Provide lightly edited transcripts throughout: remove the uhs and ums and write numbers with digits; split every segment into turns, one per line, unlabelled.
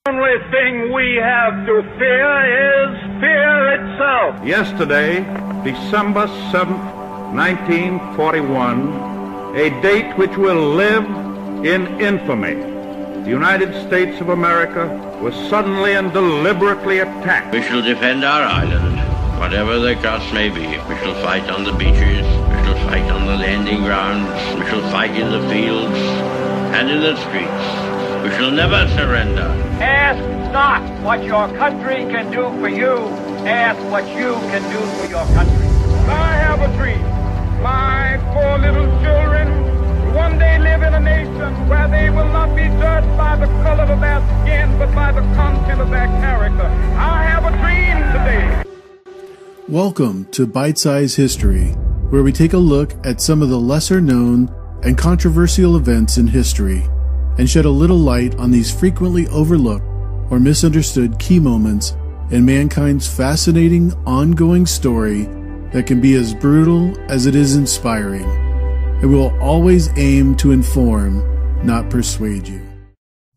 The only thing we have to fear is fear itself.
Yesterday, December 7th, 1941, a date which will live in infamy. The United States of America was suddenly and deliberately attacked.
We shall defend our island, whatever the cost may be. We shall fight on the beaches, we shall fight on the landing grounds, we shall fight in the fields and in the streets. We shall never surrender.
Ask not what your country can do for you. Ask what you can do for your country. I have a dream. My poor little children will one day live in a nation where they will not be judged by the color of their skin, but by the content of their character. I have a dream today.
Welcome to Bite Size History, where we take a look at some of the lesser known and controversial events in history, and shed a little light on these frequently overlooked or misunderstood key moments in mankind's fascinating, ongoing story that can be as brutal as it is inspiring. It will always aim to inform, not persuade you.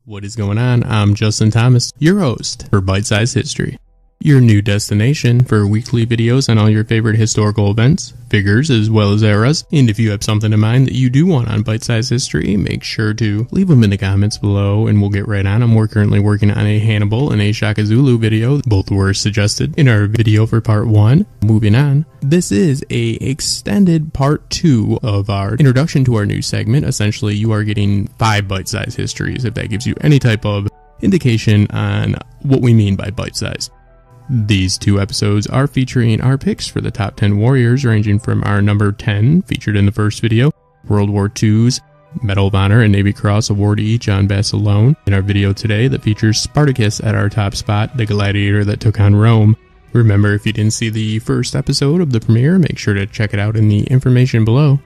What is going on? I'm Justin Thomas, your host for Bite Size History, your new destination for weekly videos on all your favorite historical events, figures, as well as eras. And if you have something in mind that you do want on Bite Size History, make sure to leave them in the comments below and we'll get right on them. We're currently working on a Hannibal and a Shaka Zulu video. Both were suggested in our video for part 1. Moving on, this is a extended part 2 of our introduction to our new segment. Essentially, you are getting 5 Bite Size Histories, if that gives you any type of indication on what we mean by bite size. These 2 episodes are featuring our picks for the top 10 warriors, ranging from our number 10, featured in the first video, World War II's Medal of Honor and Navy Cross award each on Bass alone, in our video today that features Spartacus at our top spot, the gladiator that took on Rome. Remember, if you didn't see the first episode of the premiere, make sure to check it out in the information below.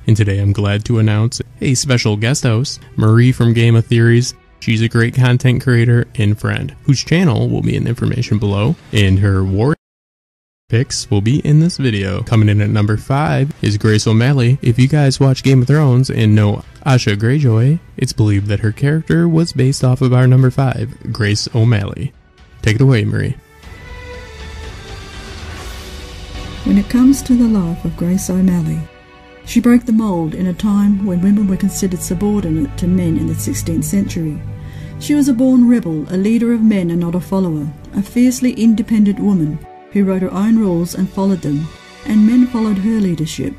And today I'm glad to announce a special guest host, Marie from Game of Theories. She's a great content creator and friend, whose channel will be in the information below, and her war picks will be in this video. Coming in at number 5 is Grace OMalley. If you guys watch Game of Thrones and know Asha Greyjoy, it's believed that her character was based off of our number 5, Grace OMalley. Take it away, Marie.
When it comes to the life of Grace OMalley, she broke the mould in a time when women were considered subordinate to men in the 16th century. She was a born rebel, a leader of men and not a follower, a fiercely independent woman who wrote her own rules and followed them, and men followed her leadership.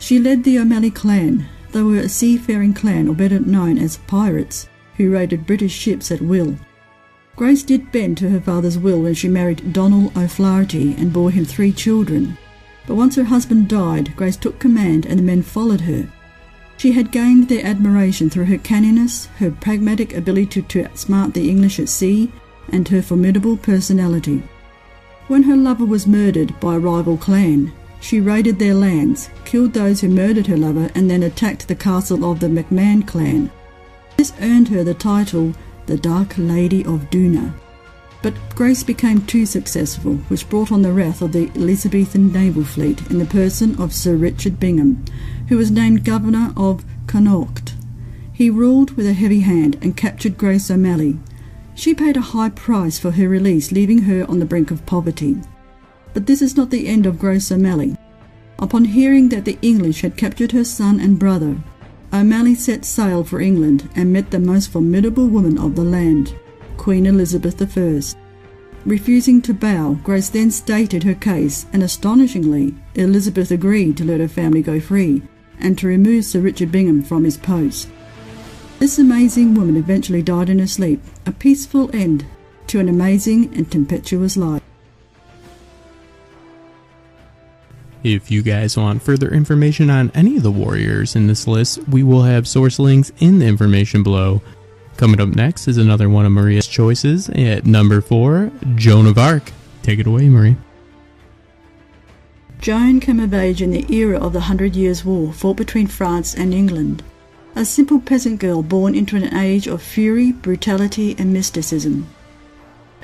She led the OMalley clan. They were a seafaring clan, or better known as pirates, who raided British ships at will. Grace did bend to her father's will when she married Donald O'Flaherty and bore him 3 children. But once her husband died, Grace took command and the men followed her. She had gained their admiration through her canniness, her pragmatic ability to outsmart the English at sea, and her formidable personality. When her lover was murdered by a rival clan, she raided their lands, killed those who murdered her lover, and then attacked the castle of the MacMahon clan. This earned her the title, the Dark Lady of Doona. But Grace became too successful, which brought on the wrath of the Elizabethan naval fleet in the person of Sir Richard Bingham, who was named governor of Connaught. He ruled with a heavy hand and captured Grace OMalley. She paid a high price for her release, leaving her on the brink of poverty. But this is not the end of Grace OMalley. Upon hearing that the English had captured her son and brother, OMalley set sail for England and met the most formidable woman of the land, Queen Elizabeth I. Refusing to bow, Grace then stated her case, and astonishingly, Elizabeth agreed to let her family go free and to remove Sir Richard Bingham from his post. This amazing woman eventually died in her sleep, a peaceful end to an amazing and tempestuous life.
If you guys want further information on any of the warriors in this list, we will have source links in the information below. Coming up next is another one of Maria's choices. At number 4, Joan of Arc. Take it away, Marie.
Joan came of age in the era of the 100 Years' War fought between France and England. A simple peasant girl born into an age of fury, brutality and mysticism.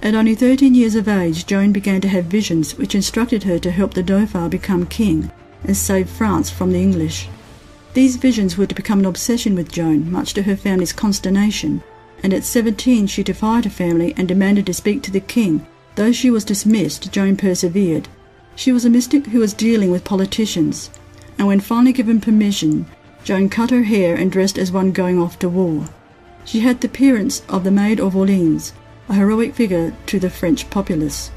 At only 13 years of age, Joan began to have visions which instructed her to help the Dauphin become king and save France from the English. These visions were to become an obsession with Joan, much to her family's consternation, and at 17 she defied her family and demanded to speak to the king. Though she was dismissed, Joan persevered. She was a mystic who was dealing with politicians, and when finally given permission, Joan cut her hair and dressed as one going off to war. She had the appearance of the Maid of Orleans, a heroic figure to the French populace.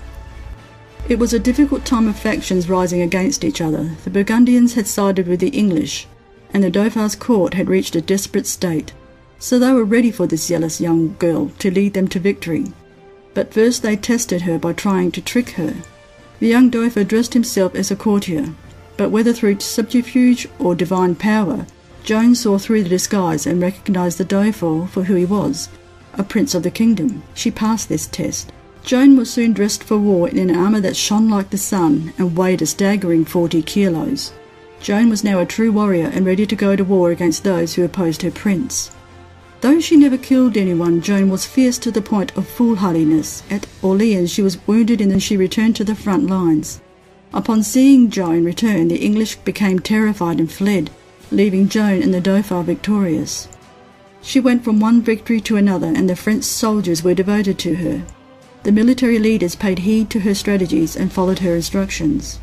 It was a difficult time of factions rising against each other. The Burgundians had sided with the English, and the Dauphin's court had reached a desperate state, so they were ready for this zealous young girl to lead them to victory. But first they tested her by trying to trick her. The young Dauphin dressed himself as a courtier, but whether through subterfuge or divine power, Joan saw through the disguise and recognized the Dauphin for who he was, a prince of the kingdom. She passed this test. Joan was soon dressed for war in an armour that shone like the sun and weighed a staggering 40 kilos. Joan was now a true warrior and ready to go to war against those who opposed her prince. Though she never killed anyone, Joan was fierce to the point of foolhardiness. At Orleans she was wounded and she returned to the front lines. Upon seeing Joan return, the English became terrified and fled, leaving Joan and the Dauphin victorious. She went from one victory to another, and the French soldiers were devoted to her. The military leaders paid heed to her strategies and followed her instructions.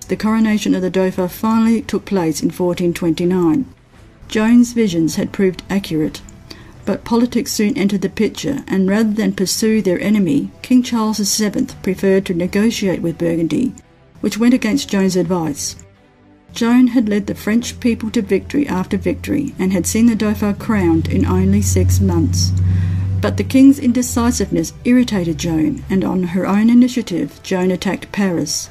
The coronation of the Dauphin finally took place in 1429. Joan's visions had proved accurate, but politics soon entered the picture, and rather than pursue their enemy, King Charles VII preferred to negotiate with Burgundy, which went against Joan's advice. Joan had led the French people to victory after victory, and had seen the Dauphin crowned in only 6 months. But the king's indecisiveness irritated Joan, and on her own initiative, Joan attacked Paris.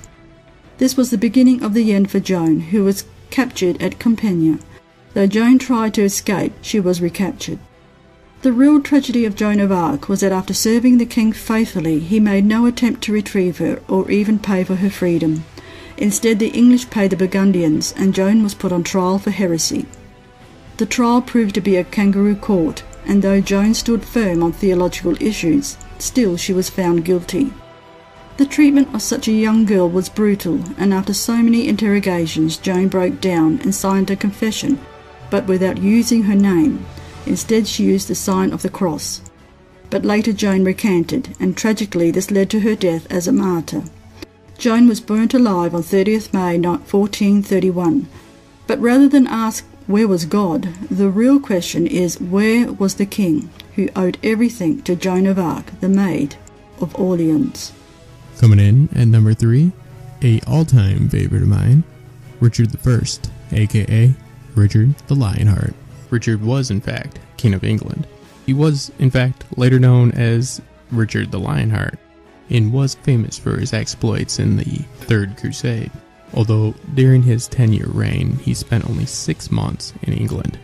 This was the beginning of the end for Joan, who was captured at Compiègne. Though Joan tried to escape, she was recaptured. The real tragedy of Joan of Arc was that after serving the king faithfully, he made no attempt to retrieve her or even pay for her freedom. Instead, the English paid the Burgundians, and Joan was put on trial for heresy. The trial proved to be a kangaroo court, and though Joan stood firm on theological issues, still she was found guilty. The treatment of such a young girl was brutal, and after so many interrogations, Joan broke down and signed a confession, but without using her name. Instead, she used the sign of the cross. But later Joan recanted, and tragically this led to her death as a martyr. Joan was burnt alive on 30th May 1431. But rather than ask, where was God? The real question is, where was the king who owed everything to Joan of Arc, the Maid of Orleans?
Coming in at number 3, a all-time favorite of mine, Richard I, aka Richard the Lionheart. Richard was, in fact, King of England. He was, in fact, later known as Richard the Lionheart, and was famous for his exploits in the Third Crusade. Although during his 10-year reign, he spent only 6 months in England.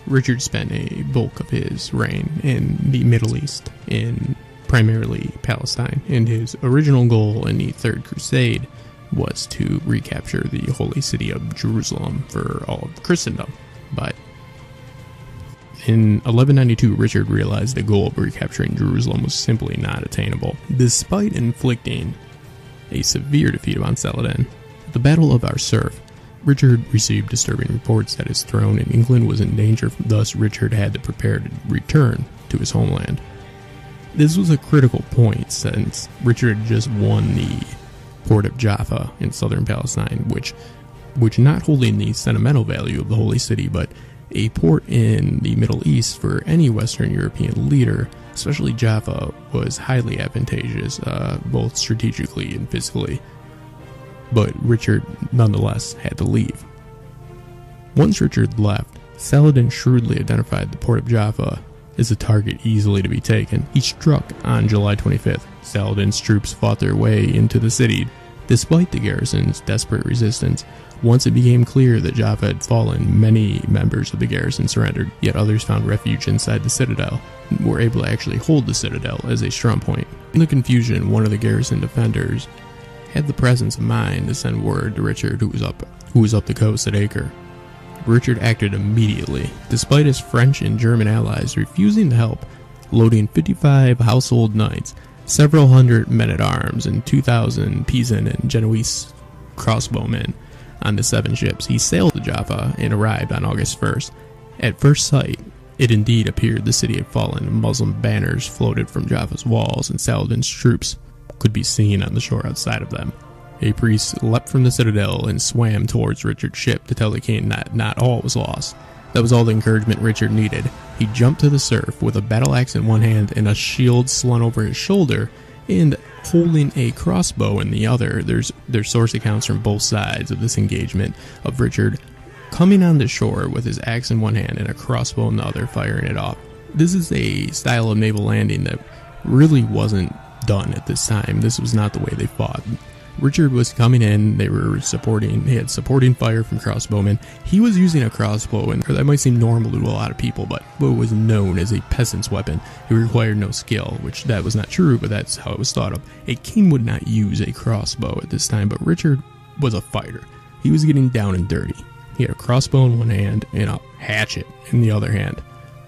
Richard spent a bulk of his reign in the Middle East, in primarily Palestine, and his original goal in the Third Crusade was to recapture the holy city of Jerusalem for all of Christendom. But in 1192, Richard realized the goal of recapturing Jerusalem was simply not attainable, despite inflicting a severe defeat upon Saladin. At the Battle of Arsurf, Richard received disturbing reports that his throne in England was in danger, thus Richard had to prepare to return to his homeland. This was a critical point since Richard had just won the port of Jaffa in southern Palestine, which not holding the sentimental value of the holy city, but a port in the Middle East for any Western European leader, especially Jaffa, was highly advantageous, both strategically and physically. But Richard nonetheless had to leave. Once Richard left, Saladin shrewdly identified the port of Jaffa as a target easily to be taken. He struck on July 25th. Saladin's troops fought their way into the city. Despite the garrison's desperate resistance, once it became clear that Jaffa had fallen, many members of the garrison surrendered, yet others found refuge inside the citadel and were able to actually hold the citadel as a strong point. In the confusion, one of the garrison defenders had the presence of mind to send word to Richard, who was up the coast at Acre. Richard acted immediately, despite his French and German allies refusing to help, loading 55 household knights, several hundred men-at-arms, and 2,000 Pisan and Genoese crossbowmen on the 7 ships. He sailed to Jaffa and arrived on August 1st. At first sight, It indeed appeared the city had fallen, and Muslim banners floated from Jaffa's walls, and Saladin's troops could be seen on the shore outside of them. A priest leapt from the citadel and swam towards Richard's ship to tell the king that not all was lost. That was all the encouragement Richard needed. He jumped to the surf with a battle axe in one hand and a shield slung over his shoulder, and holding a crossbow in the other. There's source accounts from both sides of this engagement of Richard coming on the shore with his axe in one hand and a crossbow in the other, firing it off. This is a style of naval landing that really wasn't done at this time. This was not the way they fought. Richard was coming in, he had supporting fire from crossbowmen. He was using a crossbow, and that might seem normal to a lot of people, but what was known as a peasant's weapon. It required no skill, which that was not true, but that's how it was thought of. A king would not use a crossbow at this time, but Richard was a fighter. He was getting down and dirty. He had a crossbow in one hand and a hatchet in the other hand,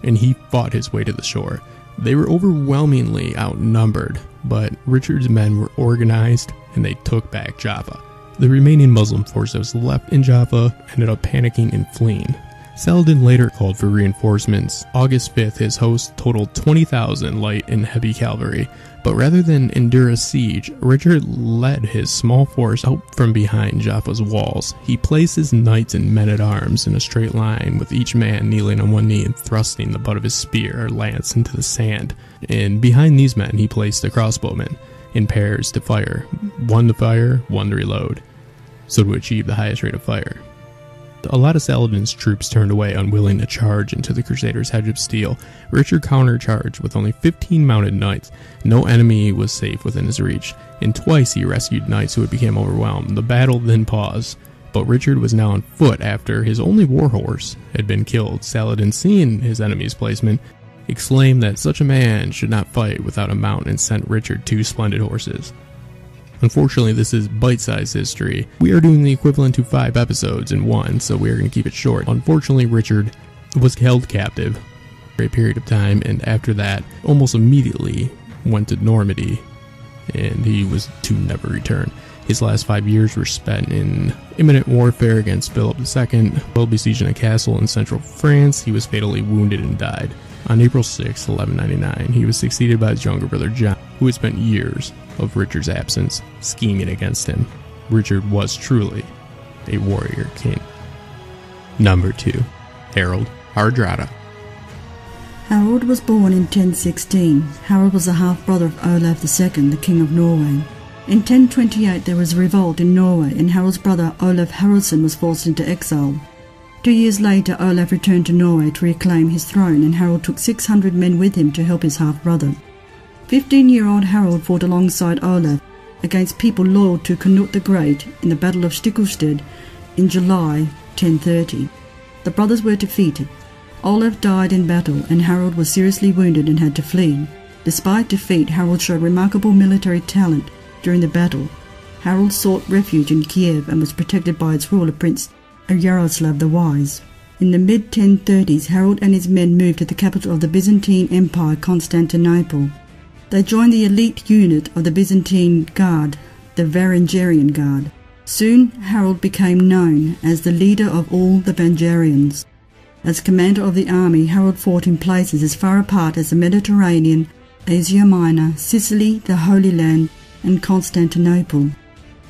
and he fought his way to the shore. They were overwhelmingly outnumbered, but Richard's men were organized and they took back Jaffa. The remaining Muslim forces left in Jaffa ended up panicking and fleeing. Saladin later called for reinforcements. August 5th, his host totaled 20,000 light and heavy cavalry, but rather than endure a siege, Richard led his small force out from behind Jaffa's walls. He placed his knights and men-at-arms in a straight line, with each man kneeling on one knee and thrusting the butt of his spear or lance into the sand. And behind these men, he placed the crossbowmen in pairs to fire. One to fire, one to reload, so to achieve the highest rate of fire. A lot of Saladin's troops turned away, unwilling to charge into the Crusaders' hedge of steel. Richard countercharged with only 15 mounted knights. No enemy was safe within his reach, and twice he rescued knights who had become overwhelmed. The battle then paused, but Richard was now on foot after his only warhorse had been killed. Saladin, seeing his enemy's placement, exclaimed that such a man should not fight without a mount, and sent Richard 2 splendid horses. Unfortunately, this is bite-sized history. We are doing the equivalent to 5 episodes in one, so we are going to keep it short. Unfortunately, Richard was held captive for a period of time, and after that, almost immediately went to Normandy, and he was to never return. His last 5 years were spent in imminent warfare against Philip II. While besieging a castle in central France, he was fatally wounded and died. On April 6, 1199, he was succeeded by his younger brother John, who had spent years of Richard's absence scheming against him. Richard was truly a warrior king. Number 2. Harald Harada.
Harald was born in 1016. Harald was a half-brother of Olav II, the King of Norway. In 1028 there was a revolt in Norway, and Harald's brother Olav Haraldsson was forced into exile. 2 years later, Olav returned to Norway to reclaim his throne, and Harald took 600 men with him to help his half-brother. 15-year-old Harald fought alongside Olav against people loyal to Canute the Great in the Battle of Stiklestad in July 1030. The brothers were defeated. Olav died in battle, and Harald was seriously wounded and had to flee. Despite defeat, Harald showed remarkable military talent during the battle. Harald sought refuge in Kiev and was protected by its ruler, Prince Yaroslav the Wise. In the mid-1030s, Harald and his men moved to the capital of the Byzantine Empire, Constantinople. They joined the elite unit of the Byzantine Guard, the Varangian Guard. Soon, Harald became known as the leader of all the Vangarians. As commander of the army, Harald fought in places as far apart as the Mediterranean, Asia Minor, Sicily, the Holy Land, and Constantinople.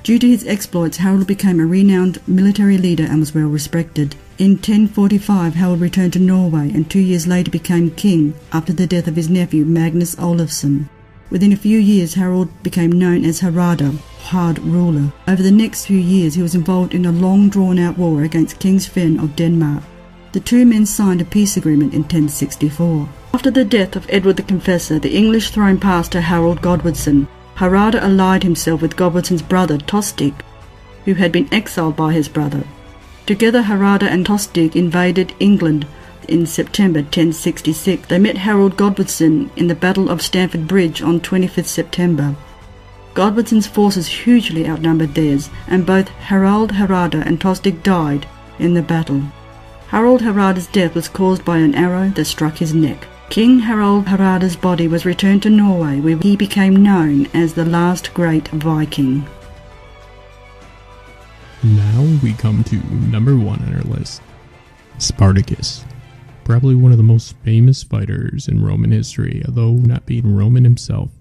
Due to his exploits, Harald became a renowned military leader and was well respected. In 1045, Harald returned to Norway and 2 years later became king after the death of his nephew Magnus Olafsson. Within a few years, Harald became known as Harada, hard ruler. Over the next few years, he was involved in a long drawn-out war against King Sven of Denmark. The two men signed a peace agreement in 1064. After the death of Edward the Confessor, the English throne passed to Harald Godwinson. Harada allied himself with Godwinson's brother Tostig, who had been exiled by his brother. Together, Harada and Tostig invaded England in September 1066. They met Harald Godwinson in the Battle of Stamford Bridge on 25th September. Godwinson's forces hugely outnumbered theirs, and both Harald Harada and Tostig died in the battle. Harald Harada's death was caused by an arrow that struck his neck. King Harald Harada's body was returned to Norway, where he became known as the last great Viking.
Now we come to number 1 on our list, Spartacus. Probably one of the most famous fighters in Roman history, although not being Roman himself.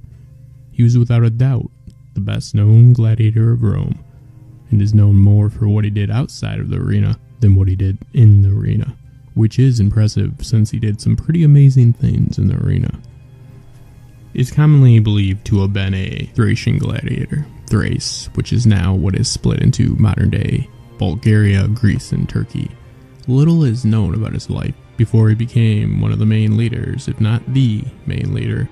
He was without a doubt the best known gladiator of Rome, and is known more for what he did outside of the arena than what he did in the arena, which is impressive since he did some pretty amazing things in the arena. Is commonly believed to have been a Thracian gladiator, Thrace, which is now what is split into modern-day Bulgaria, Greece, and Turkey. Little is known about his life before he became one of the main leaders, if not the main leader,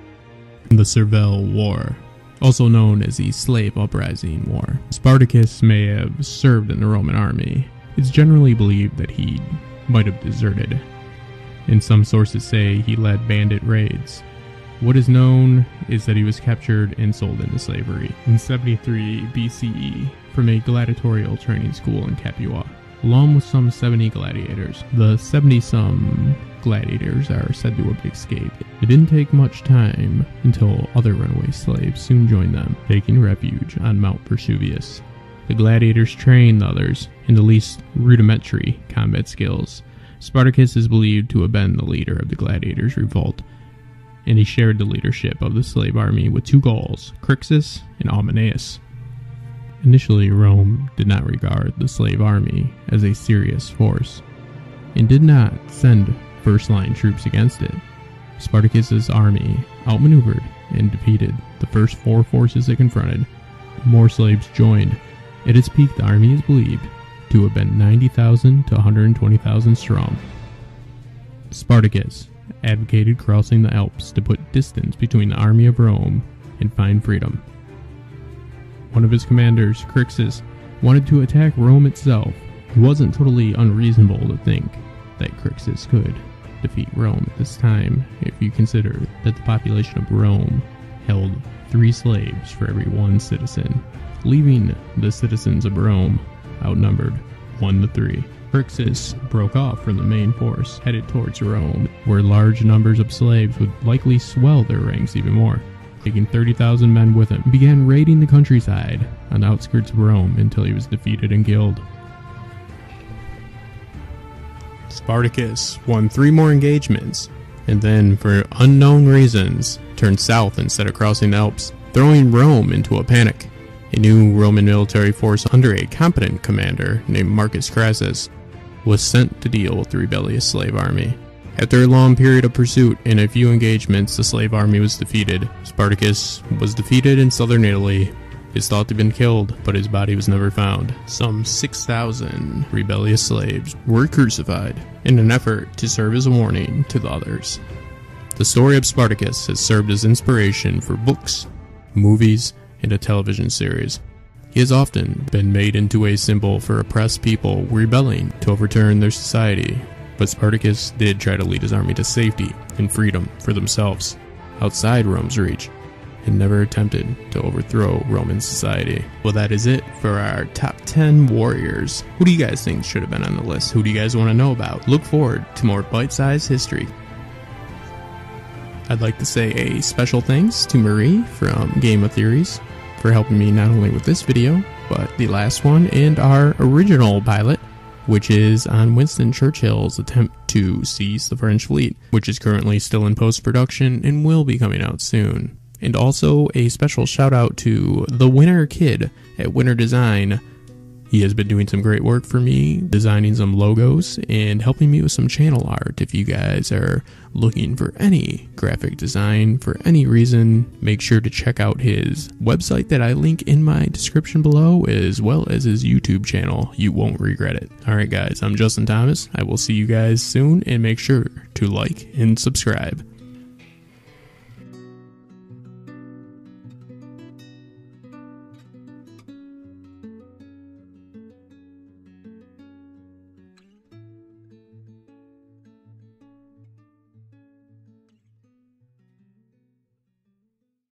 in the Servile War, also known as the Slave Uprising War. Spartacus may have served in the Roman army. It's generally believed that he might have deserted, and some sources say he led bandit raids. What is known is that he was captured and sold into slavery in 73 BCE from a gladiatorial training school in Capua, along with some 70 gladiators. The 70-some gladiators are said to have escaped. It didn't take much time until other runaway slaves soon joined them, taking refuge on Mount Vesuvius. The gladiators trained the others in the least rudimentary combat skills. Spartacus is believed to have been the leader of the gladiators' revolt, and he shared the leadership of the slave army with two Gauls, Crixus and Ammonaeus. Initially, Rome did not regard the slave army as a serious force, and did not send first-line troops against it. Spartacus's army outmaneuvered and defeated the first four forces it confronted. More slaves joined. At its peak, the army is believed to have been 90,000 to 120,000 strong. Spartacus advocated crossing the Alps to put distance between the army of Rome and find freedom. One of his commanders, Crixus, wanted to attack Rome itself. It wasn't totally unreasonable to think that Crixus could defeat Rome at this time, if you consider that the population of Rome held 3 slaves for every 1 citizen, leaving the citizens of Rome outnumbered 1 to 3. Crixus broke off from the main force, headed towards Rome, where large numbers of slaves would likely swell their ranks even more. Taking 30,000 men with him, began raiding the countryside on the outskirts of Rome until he was defeated and killed. Spartacus won 3 more engagements, and then, for unknown reasons, turned south instead of crossing the Alps, throwing Rome into a panic. A new Roman military force under a competent commander named Marcus Crassus was sent to deal with the rebellious slave army. After a long period of pursuit and a few engagements, the slave army was defeated. Spartacus was defeated in southern Italy. He is thought to have been killed, but his body was never found. Some 6,000 rebellious slaves were crucified in an effort to serve as a warning to the others. The story of Spartacus has served as inspiration for books, movies, and a television series. He has often been made into a symbol for oppressed people rebelling to overturn their society. But Spartacus did try to lead his army to safety and freedom for themselves outside Rome's reach, and never attempted to overthrow Roman society. Well, that is it for our top 10 warriors. Who do you guys think should have been on the list? Who do you guys want to know about? Look forward to more bite-sized history. I'd like to say a special thanks to Marie from Game of Theories for helping me not only with this video, but the last one and our original pilot, which is on Winston Churchill's attempt to seize the French fleet, which is currently still in post-production and will be coming out soon. And also a special shout out to the Winner Kid at Winner Design. He has been doing some great work for me, designing some logos and helping me with some channel art. If you guys are looking for any graphic design for any reason, make sure to check out his website that I link in my description below, as well as his YouTube channel. You won't regret it. Alright guys, I'm Justin Thomas. I will see you guys soon, and make sure to like and subscribe.